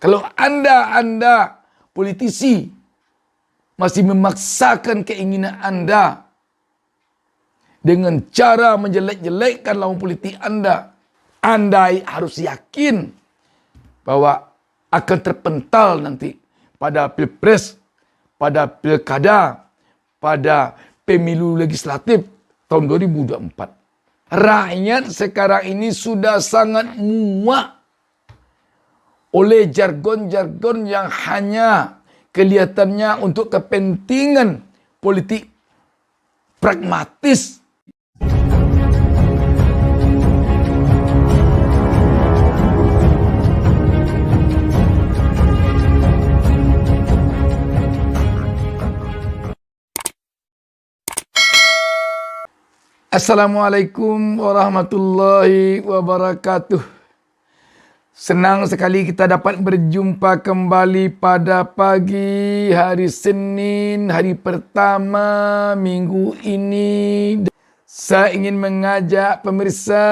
Kalau Anda politisi masih memaksakan keinginan Anda dengan cara menjelek-jelekkan lawan politik Anda harus yakin bahwa akan terpental nanti pada pilpres, pada pilkada, pada pemilu legislatif tahun 2024. Rakyat sekarang ini sudah sangat muak oleh jargon-jargon yang hanya kelihatannya untuk kepentingan politik pragmatis. Assalamualaikum warahmatullahi wabarakatuh. Senang sekali kita dapat berjumpa kembali pada pagi hari Senin, hari pertama minggu ini. Saya ingin mengajak pemirsa,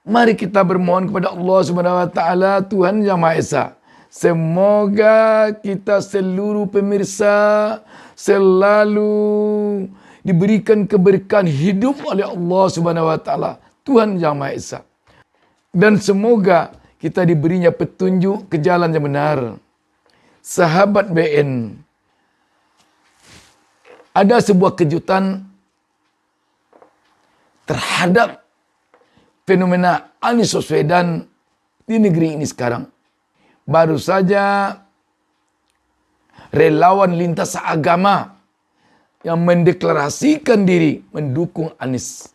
mari kita bermohon kepada Allah Subhanahu wa taala, Tuhan Yang Maha Esa. Semoga kita seluruh pemirsa selalu diberikan keberkahan hidup oleh Allah Subhanahu wa taala, Tuhan Yang Maha Esa. Dan semoga kita diberinya petunjuk ke jalan yang benar. Sahabat BN, ada sebuah kejutan terhadap fenomena Anies Baswedan di negeri ini sekarang. Baru saja relawan lintas agama yang mendeklarasikan diri mendukung Anies.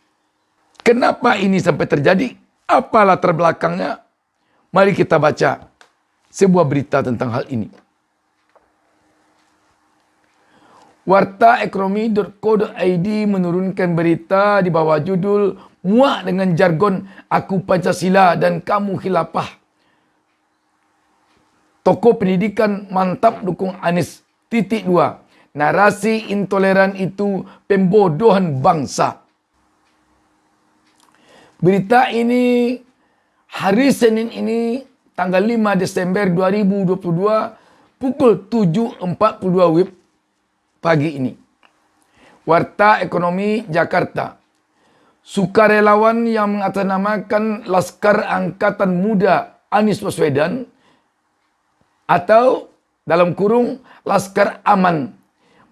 Kenapa ini sampai terjadi? Apa latar belakangnya? Mari kita baca sebuah berita tentang hal ini. Wartaekonomi.co.id menurunkan berita di bawah judul "Muak dengan jargon Aku Pancasila dan Kamu Khilafah. Tokoh pendidikan mantap dukung Anies. _2. Narasi intoleran itu pembodohan bangsa." Berita ini hari Senin ini tanggal 5 Desember 2022 pukul 7.42 WIB pagi ini. Warta Ekonomi Jakarta. Sukarelawan yang mengatasnamakan Laskar Angkatan Muda Anies Baswedan atau dalam kurung Laskar Aman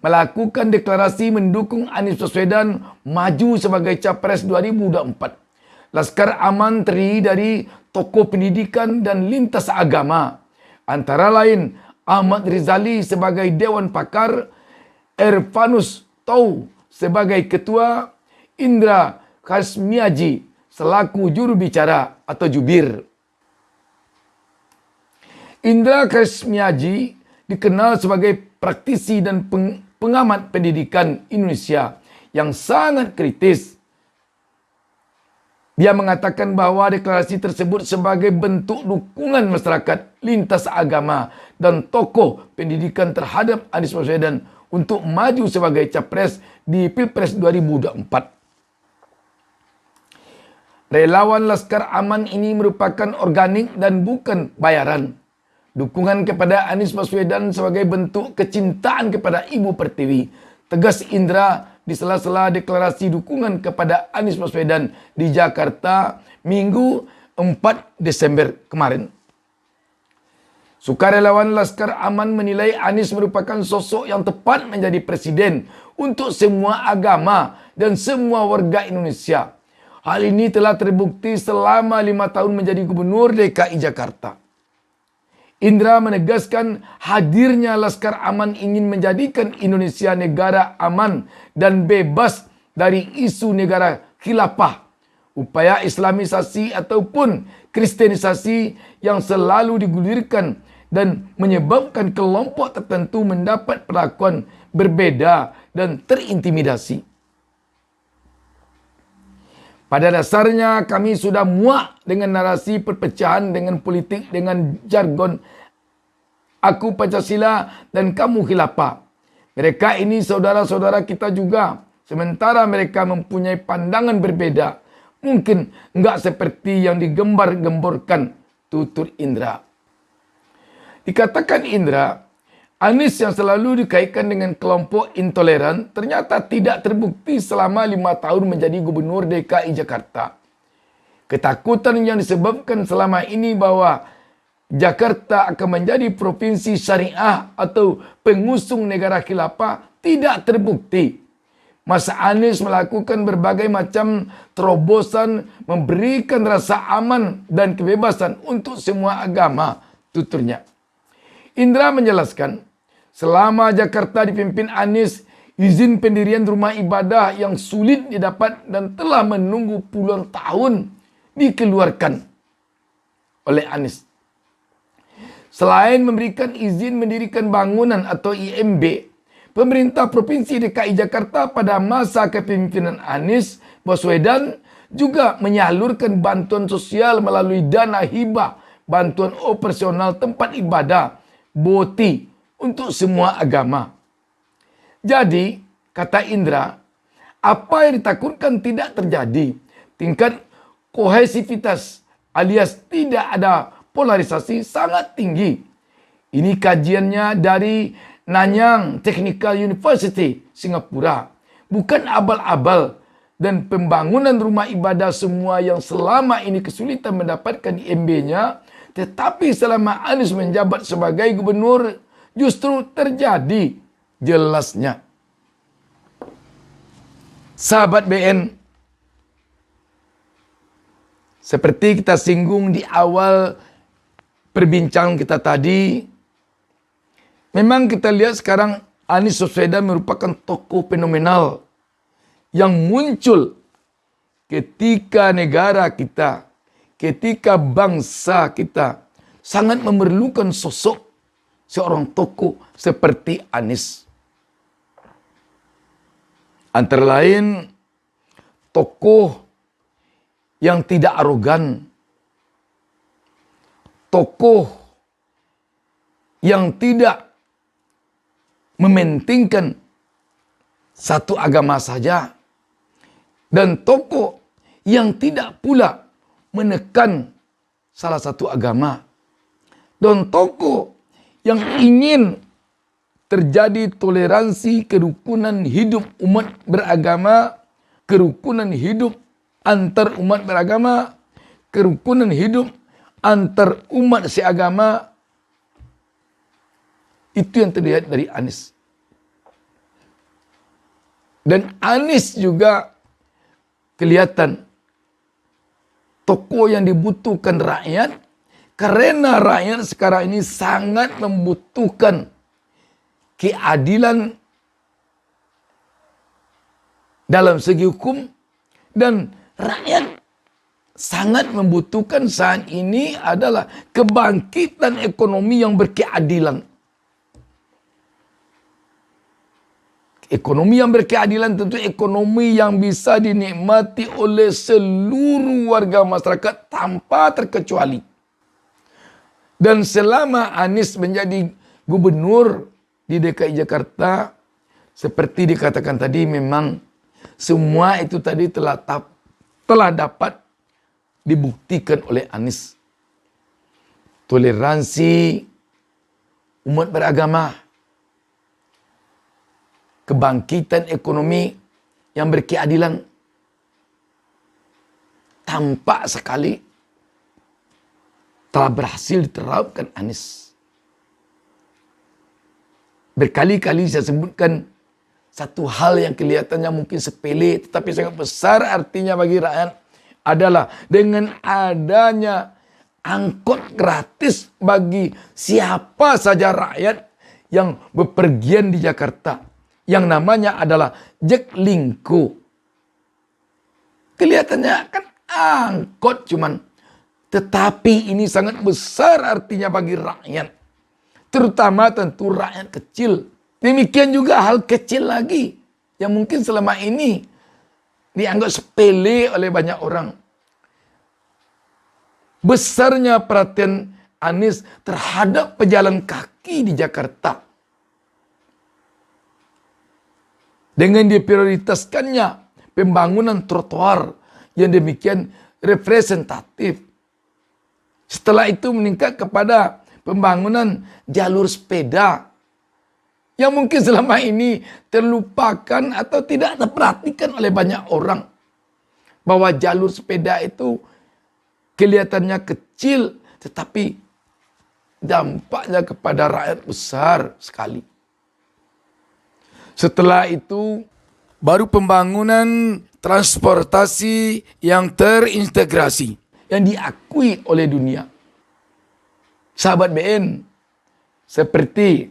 melakukan deklarasi mendukung Anies Baswedan maju sebagai Capres 2024. Laskar Aman terdiri dari tokoh pendidikan dan lintas agama, antara lain Ahmad Rizali sebagai Dewan Pakar, Ervanus Tau sebagai Ketua, Indra Kasmiaji selaku juru bicara atau jubir. Indra Kasmiaji dikenal sebagai praktisi dan pengamat pendidikan Indonesia yang sangat kritis. Dia mengatakan bahwa deklarasi tersebut sebagai bentuk dukungan masyarakat lintas agama dan tokoh pendidikan terhadap Anies Baswedan untuk maju sebagai capres di Pilpres 2024. Relawan Laskar Aman ini merupakan organik dan bukan bayaran. Dukungan kepada Anies Baswedan sebagai bentuk kecintaan kepada Ibu Pertiwi, tegas Indra di sela-sela deklarasi dukungan kepada Anies Baswedan di Jakarta Minggu 4 Desember kemarin. Sukarelawan Laskar Aman menilai Anies merupakan sosok yang tepat menjadi presiden untuk semua agama dan semua warga Indonesia. Hal ini telah terbukti selama 5 tahun menjadi gubernur DKI Jakarta. Indra menegaskan hadirnya Laskar Aman ingin menjadikan Indonesia negara aman dan bebas dari isu negara khilafah, upaya islamisasi ataupun kristenisasi yang selalu digulirkan dan menyebabkan kelompok tertentu mendapat perlakuan berbeda dan terintimidasi. Pada dasarnya kami sudah muak dengan narasi perpecahan dengan politik dengan jargon Aku Pancasila dan Kamu Khilafah. Mereka ini saudara-saudara kita juga. Sementara mereka mempunyai pandangan berbeda. Mungkin enggak seperti yang digembar-gemborkan, tutur Indra. Dikatakan Indra, Anies yang selalu dikaitkan dengan kelompok intoleran ternyata tidak terbukti selama 5 tahun menjadi gubernur DKI Jakarta. Ketakutan yang disebabkan selama ini bahwa Jakarta akan menjadi provinsi syariah atau pengusung negara khilafah tidak terbukti. Masa Anies melakukan berbagai macam terobosan, memberikan rasa aman dan kebebasan untuk semua agama, tuturnya. Indra menjelaskan, selama Jakarta dipimpin Anies, izin pendirian rumah ibadah yang sulit didapat dan telah menunggu puluhan tahun dikeluarkan oleh Anies. Selain memberikan izin mendirikan bangunan atau IMB, pemerintah Provinsi DKI Jakarta pada masa kepemimpinan Anies Baswedan juga menyalurkan bantuan sosial melalui dana hibah, bantuan operasional tempat ibadah, BOTI, untuk semua agama. Jadi, kata Indra, apa yang ditakutkan tidak terjadi. Tingkat kohesivitas alias tidak ada polarisasi sangat tinggi. Ini kajiannya dari Nanyang Technical University, Singapura. Bukan abal-abal. Dan pembangunan rumah ibadah semua yang selama ini kesulitan mendapatkan IMB-nya, tetapi selama Anies menjabat sebagai gubernur, justru terjadi, jelasnya. Sahabat BN, seperti kita singgung di awal perbincangan kita tadi, memang kita lihat sekarang Anies Baswedan merupakan tokoh fenomenal yang muncul ketika negara kita, ketika bangsa kita sangat memerlukan sosok seorang tokoh seperti Anies. Antara lain, tokoh yang tidak arogan, tokoh yang tidak mementingkan satu agama saja, dan tokoh yang tidak pula menekan salah satu agama, dan tokoh yang ingin terjadi toleransi kerukunan hidup umat beragama, kerukunan hidup antar umat beragama, kerukunan hidup antar umat seagama. Itu yang terlihat dari Anies. Dan Anies juga kelihatan tokoh yang dibutuhkan rakyat, karena rakyat sekarang ini sangat membutuhkan keadilan dalam segi hukum, dan rakyat sangat membutuhkan saat ini adalah kebangkitan ekonomi yang berkeadilan. Ekonomi yang berkeadilan tentu ekonomi yang bisa dinikmati oleh seluruh warga masyarakat tanpa terkecuali. Dan selama Anies menjadi gubernur di DKI Jakarta, seperti dikatakan tadi, memang semua itu tadi telah dapat dibuktikan oleh Anies. Toleransi umat beragama, kebangkitan ekonomi yang berkeadilan, tampak sekali telah berhasil diterapkan Anies. Berkali-kali saya sebutkan satu hal yang kelihatannya mungkin sepele tetapi sangat besar artinya bagi rakyat adalah dengan adanya angkot gratis bagi siapa saja rakyat yang bepergian di Jakarta, yang namanya adalah Jaklingko. Kelihatannya kan angkot cuman, tetapi ini sangat besar artinya bagi rakyat, terutama tentu rakyat kecil. Demikian juga hal kecil lagi yang mungkin selama ini dianggap sepele oleh banyak orang. Besarnya perhatian Anies terhadap pejalan kaki di Jakarta. Dengan diprioritaskannya pembangunan trotoar yang demikian representatif. Setelah itu meningkat kepada pembangunan jalur sepeda yang mungkin selama ini terlupakan atau tidak terperhatikan oleh banyak orang. Bahwa jalur sepeda itu kelihatannya kecil, tetapi dampaknya kepada rakyat besar sekali. Setelah itu, baru pembangunan transportasi yang terintegrasi, yang diakui oleh dunia. Sahabat BN, seperti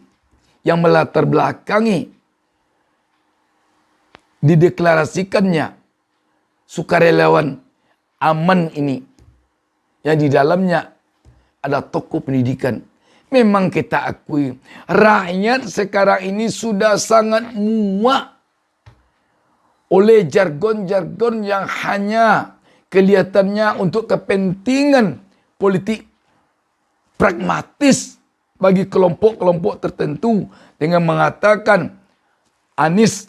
yang melatar belakangi dideklarasikannya sukarelawan aman ini, yang di dalamnya ada tokoh pendidikan. Memang kita akui, rakyat sekarang ini sudah sangat muak oleh jargon-jargon yang hanya kelihatannya untuk kepentingan politik pragmatis bagi kelompok-kelompok tertentu, dengan mengatakan Anies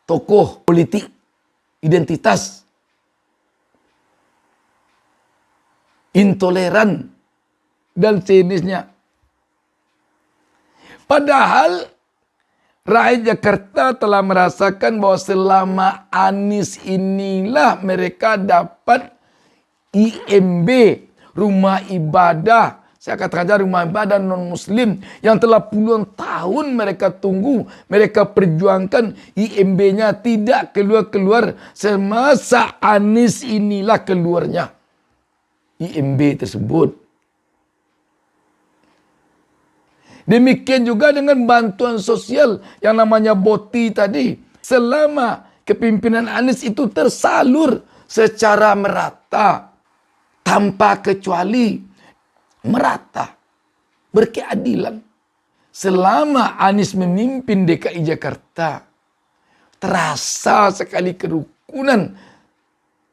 tokoh politik identitas, intoleran, dan sejenisnya. Padahal rakyat Jakarta telah merasakan bahwa selama Anies inilah mereka dapat IMB, rumah ibadah. Saya katakan rumah ibadah non-muslim yang telah puluhan tahun mereka tunggu, mereka perjuangkan, IMB-nya tidak keluar-keluar. Semasa Anies inilah keluarnya IMB tersebut. Demikian juga dengan bantuan sosial yang namanya BOTI tadi. Selama kepimpinan Anies itu tersalur secara merata, tanpa kecuali, merata, berkeadilan. Selama Anies memimpin DKI Jakarta, terasa sekali kerukunan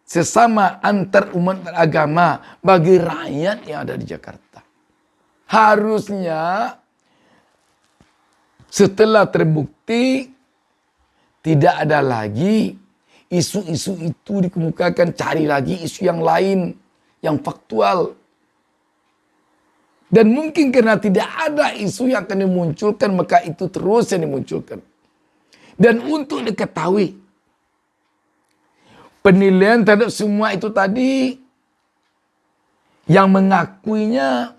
sesama antar umat beragama bagi rakyat yang ada di Jakarta. Harusnya setelah terbukti tidak ada lagi isu-isu itu dikemukakan, cari lagi isu yang lain, yang faktual. Dan mungkin karena tidak ada isu yang akan dimunculkan, maka itu terus yang dimunculkan. Dan untuk diketahui, penilaian terhadap semua itu tadi, yang mengakuinya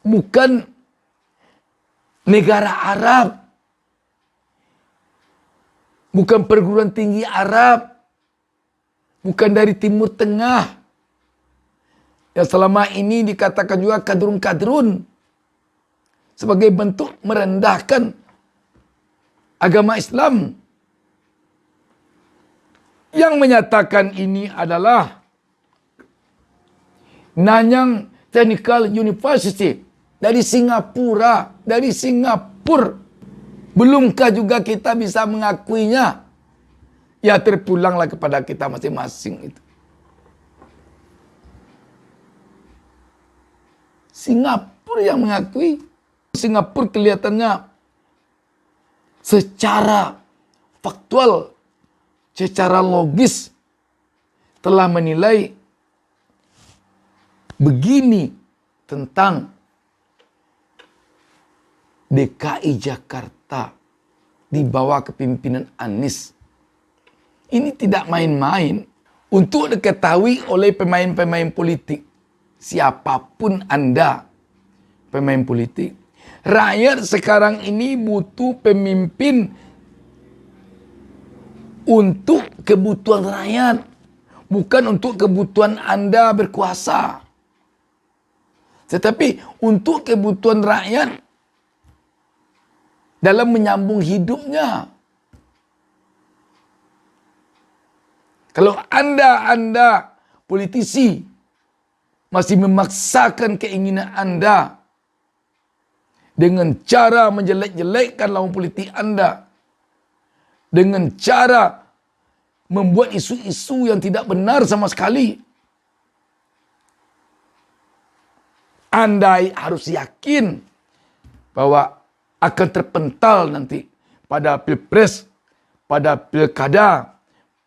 bukan negara Arab, bukan perguruan tinggi Arab, bukan dari Timur Tengah, yang selama ini dikatakan juga kadrun-kadrun sebagai bentuk merendahkan agama Islam. Yang menyatakan ini adalah Nanyang Technical University dari Singapura, dari Singapura. Belumkah juga kita bisa mengakuinya? Ya, terpulanglah kepada kita masing-masing itu. Singapura yang mengakui. Singapura kelihatannya secara faktual, secara logis telah menilai begini tentang DKI Jakarta di bawah kepemimpinan Anies. Ini tidak main-main. Untuk diketahui oleh pemain-pemain politik, siapapun Anda pemain politik, rakyat sekarang ini butuh pemimpin untuk kebutuhan rakyat, bukan untuk kebutuhan Anda berkuasa, tetapi untuk kebutuhan rakyat dalam menyambung hidupnya. Kalau Anda politisi masih memaksakan keinginan Anda dengan cara menjelek-jelekkan lawan politik Anda, dengan cara membuat isu-isu yang tidak benar sama sekali, Anda harus yakin bahwa akan terpental nanti pada pilpres, pada pilkada,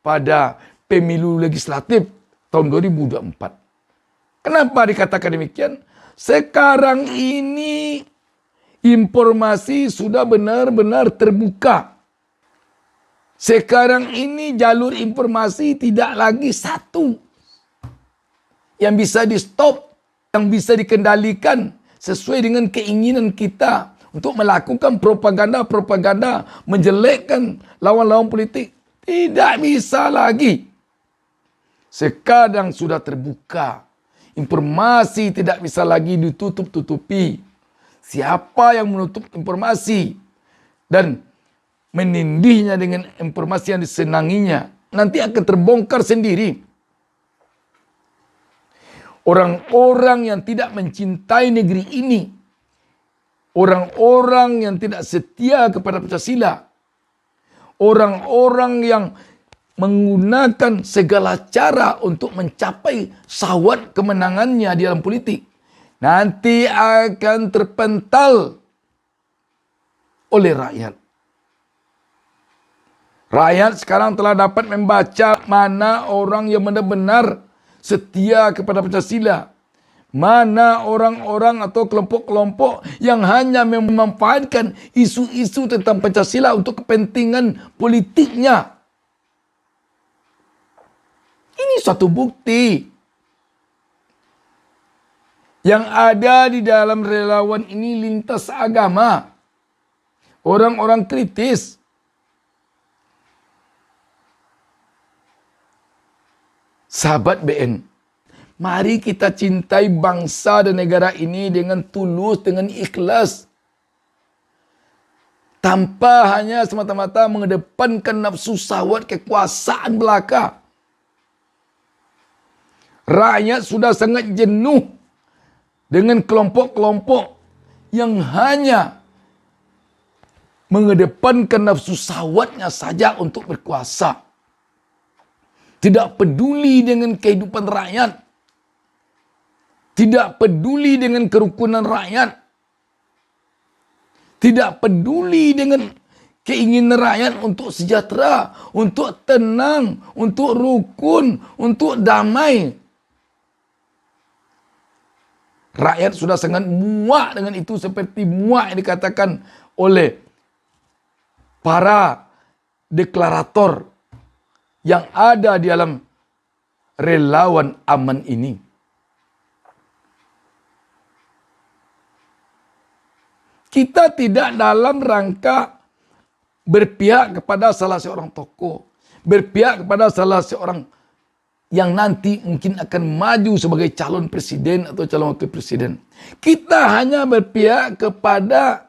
pada pemilu legislatif tahun 2024. Kenapa dikatakan demikian? Sekarang ini informasi sudah benar-benar terbuka. Sekarang ini jalur informasi tidak lagi satu yang bisa di stop, yang bisa dikendalikan sesuai dengan keinginan kita untuk melakukan propaganda-propaganda menjelekkan lawan-lawan politik. Tidak bisa lagi. Sekarang sudah terbuka. Informasi tidak bisa lagi ditutup-tutupi. Siapa yang menutup informasi dan menindihnya dengan informasi yang disenanginya, nanti akan terbongkar sendiri. Orang-orang yang tidak mencintai negeri ini, orang-orang yang tidak setia kepada Pancasila, orang-orang yang menggunakan segala cara untuk mencapai syahwat kemenangannya di dalam politik, nanti akan terpental oleh rakyat. Rakyat sekarang telah dapat membaca mana orang yang benar-benar setia kepada Pancasila, mana orang-orang atau kelompok-kelompok yang hanya memanfaatkan isu-isu tentang Pancasila untuk kepentingan politiknya. Ini suatu bukti. Yang ada di dalam relawan ini lintas agama. Orang-orang kritis. Sahabat BN, mari kita cintai bangsa dan negara ini dengan tulus, dengan ikhlas. Tanpa hanya semata-mata mengedepankan nafsu syahwat kekuasaan belaka. Rakyat sudah sangat jenuh dengan kelompok-kelompok yang hanya mengedepankan nafsu syahwatnya saja untuk berkuasa. Tidak peduli dengan kehidupan rakyat. Tidak peduli dengan kerukunan rakyat. Tidak peduli dengan keinginan rakyat untuk sejahtera, untuk tenang, untuk rukun, untuk damai. Rakyat sudah sangat muak dengan itu, seperti muak yang dikatakan oleh para deklarator yang ada di dalam relawan aman ini. Kita tidak dalam rangka berpihak kepada salah seorang tokoh, berpihak kepada salah seorang yang nanti mungkin akan maju sebagai calon presiden atau calon wakil presiden. Kita hanya berpihak kepada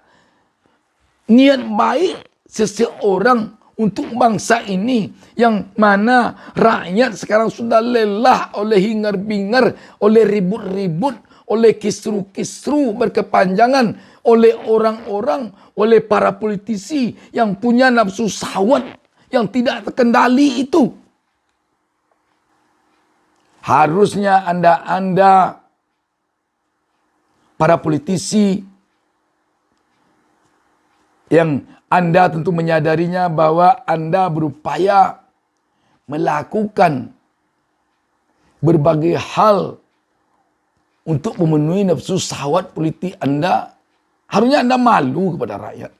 niat baik seseorang untuk bangsa ini, yang mana rakyat sekarang sudah lelah oleh hingar-bingar, oleh ribut-ribut, oleh kisru-kisru berkepanjangan, oleh orang-orang, oleh para politisi yang punya nafsu syahwat yang tidak terkendali itu. Harusnya Anda para politisi yang Anda tentu menyadarinya bahwa Anda berupaya melakukan berbagai hal untuk memenuhi nafsu syahwat politik Anda. Harusnya Anda malu kepada rakyat.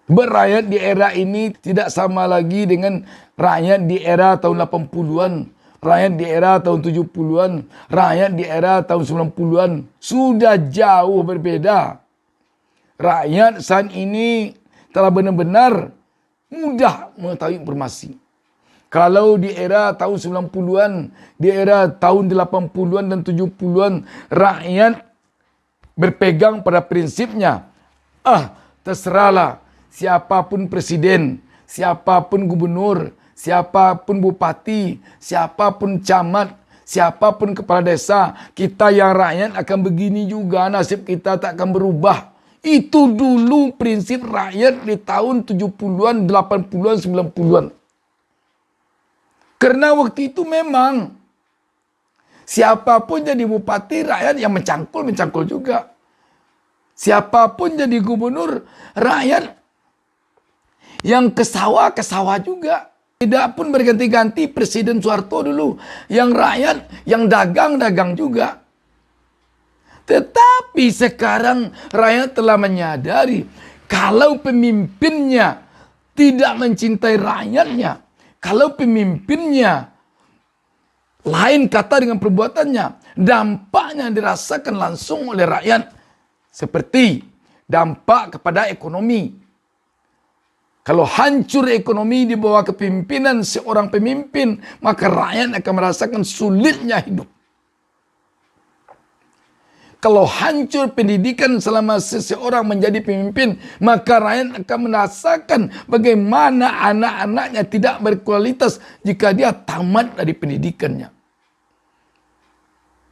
Berakyat di era ini tidak sama lagi dengan rakyat di era tahun 80-an. Rakyat di era tahun 70-an, rakyat di era tahun 90-an sudah jauh berbeda. Rakyat saat ini telah benar-benar mudah mengetahui informasi. Kalau di era tahun 90-an, di era tahun 80-an dan 70-an, rakyat berpegang pada prinsipnya, terserahlah siapapun presiden, siapapun gubernur, siapapun bupati, siapapun camat, siapapun kepala desa, kita yang rakyat akan begini juga, nasib kita tak akan berubah. Itu dulu prinsip rakyat di tahun 70-an, 80-an, 90-an. Karena waktu itu memang siapapun jadi bupati, rakyat yang mencangkul juga. Siapapun jadi gubernur, rakyat yang ke sawah juga. Tidak pun berganti-ganti Presiden Soeharto dulu. Yang rakyat, yang dagang juga. Tetapi sekarang rakyat telah menyadari kalau pemimpinnya tidak mencintai rakyatnya, kalau pemimpinnya lain kata dengan perbuatannya, dampaknya dirasakan langsung oleh rakyat. Seperti dampak kepada ekonomi. Kalau hancur ekonomi di bawah kepemimpinan seorang pemimpin, maka rakyat akan merasakan sulitnya hidup. Kalau hancur pendidikan selama seseorang menjadi pemimpin, maka rakyat akan merasakan bagaimana anak-anaknya tidak berkualitas jika dia tamat dari pendidikannya.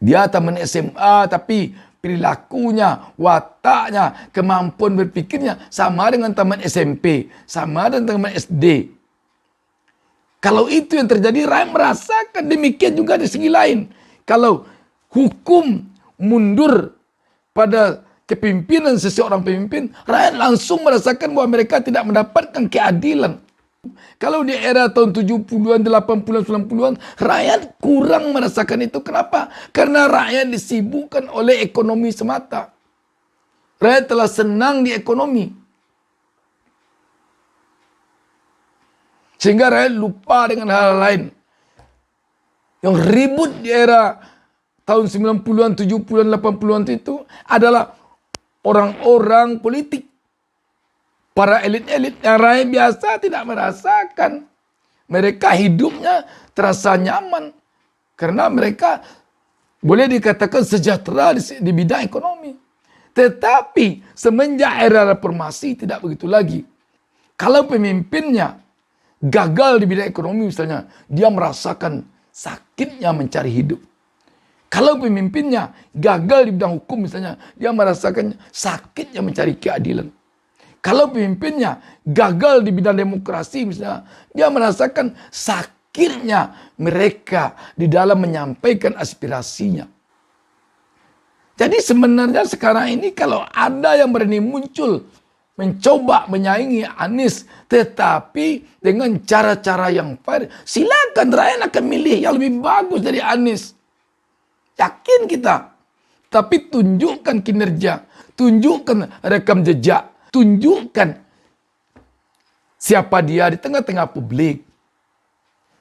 Dia tamat SMA tapi perilakunya, wataknya, kemampuan berpikirnya sama dengan tamat SMP, sama dengan tamat SD. Kalau itu yang terjadi, rakyat merasakan. Demikian juga di segi lain. Kalau hukum mundur pada kepemimpinan seseorang pemimpin, rakyat langsung merasakan bahwa mereka tidak mendapatkan keadilan. Kalau di era tahun 70-an, 80-an, 90-an, rakyat kurang merasakan itu. Kenapa? Karena rakyat disibukkan oleh ekonomi semata. Rakyat telah senang di ekonomi. Sehingga rakyat lupa dengan hal lain. Yang ribut di era tahun 90-an, 70-an, 80-an itu adalah orang-orang politik. Para elit-elit yang rakyat biasa tidak merasakan. Mereka hidupnya terasa nyaman. Karena mereka boleh dikatakan sejahtera di bidang ekonomi. Tetapi semenjak era reformasi tidak begitu lagi. Kalau pemimpinnya gagal di bidang ekonomi misalnya, dia merasakan sakitnya mencari hidup. Kalau pemimpinnya gagal di bidang hukum misalnya, dia merasakan sakitnya mencari keadilan. Kalau pemimpinnya gagal di bidang demokrasi misalnya, dia merasakan sakitnya mereka di dalam menyampaikan aspirasinya. Jadi sebenarnya sekarang ini kalau ada yang berani muncul, mencoba menyaingi Anies, tetapi dengan cara-cara yang fair, silakan, rakyat akan milih yang lebih bagus dari Anies. Yakin kita. Tapi tunjukkan kinerja, tunjukkan rekam jejak, tunjukkan siapa dia di tengah-tengah publik.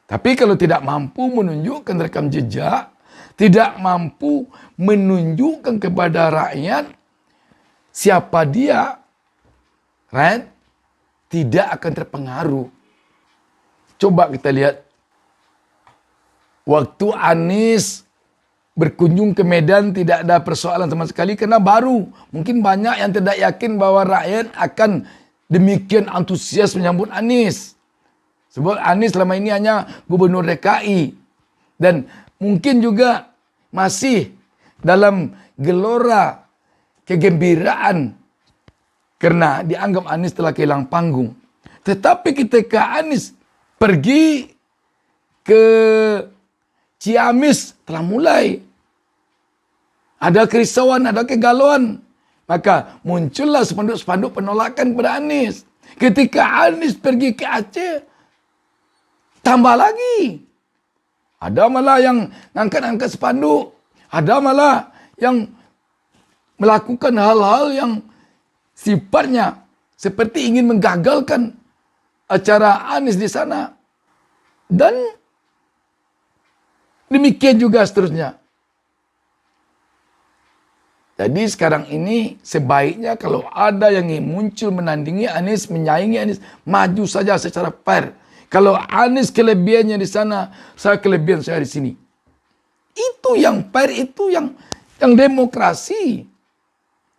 Tapi kalau tidak mampu menunjukkan rekam jejak, tidak mampu menunjukkan kepada rakyat siapa dia, rakyat tidak akan terpengaruh. Coba kita lihat waktu Anies berkunjung ke Medan tidak ada persoalan sama sekali karena baru. Mungkin banyak yang tidak yakin bahwa rakyat akan demikian antusias menyambut Anies. Sebab Anies selama ini hanya gubernur DKI. Dan mungkin juga masih dalam gelora kegembiraan karena dianggap Anies telah kehilangan panggung. Tetapi ketika Anies pergi ke Ciamis telah mulai ada kerisauan, ada kegalauan. Maka muncullah spanduk-spanduk penolakan kepada Anies. Ketika Anies pergi ke Aceh, tambah lagi. Ada malah yang angkat-angkat spanduk. Ada malah yang melakukan hal-hal yang sifatnya seperti ingin menggagalkan acara Anies di sana. Dan demikian juga seterusnya. Jadi sekarang ini sebaiknya kalau ada yang ingin muncul menandingi Anies, menyaingi Anies, maju saja secara fair. Kalau Anies kelebihannya di sana, saya kelebihan saya di sini. Itu yang fair, itu yang demokrasi.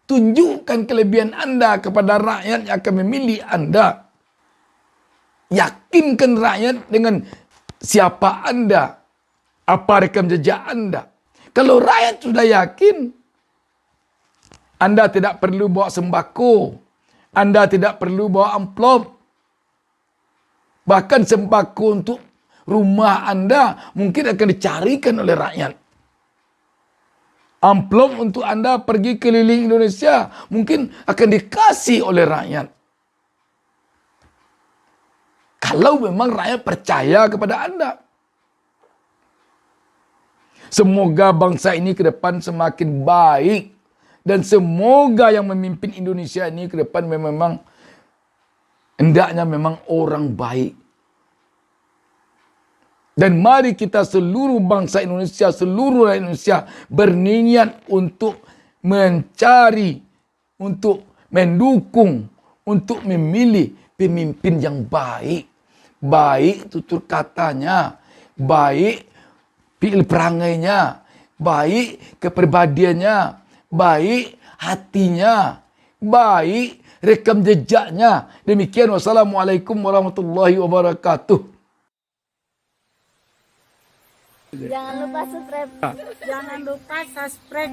Tunjukkan kelebihan Anda kepada rakyat yang akan memilih Anda. Yakinkan rakyat dengan siapa Anda. Apa rekam jejak Anda. Kalau rakyat sudah yakin, Anda tidak perlu bawa sembako. Anda tidak perlu bawa amplop. Bahkan sembako untuk rumah Anda mungkin akan dicarikan oleh rakyat. Amplop untuk Anda pergi keliling Indonesia mungkin akan dikasih oleh rakyat. Kalau memang rakyat percaya kepada Anda. Semoga bangsa ini ke depan semakin baik. Dan semoga yang memimpin Indonesia ini ke depan memang hendaknya memang orang baik. Dan mari kita seluruh bangsa Indonesia, seluruh rakyat Indonesia berniat untuk mencari, untuk mendukung, untuk memilih pemimpin yang baik. Baik tutur katanya, baik pil perangainya, baik kepribadiannya, baik hatinya, baik rekam jejaknya. Demikian, wassalamualaikum warahmatullahi wabarakatuh. Jangan lupa subscribe. Jangan lupa subscribe.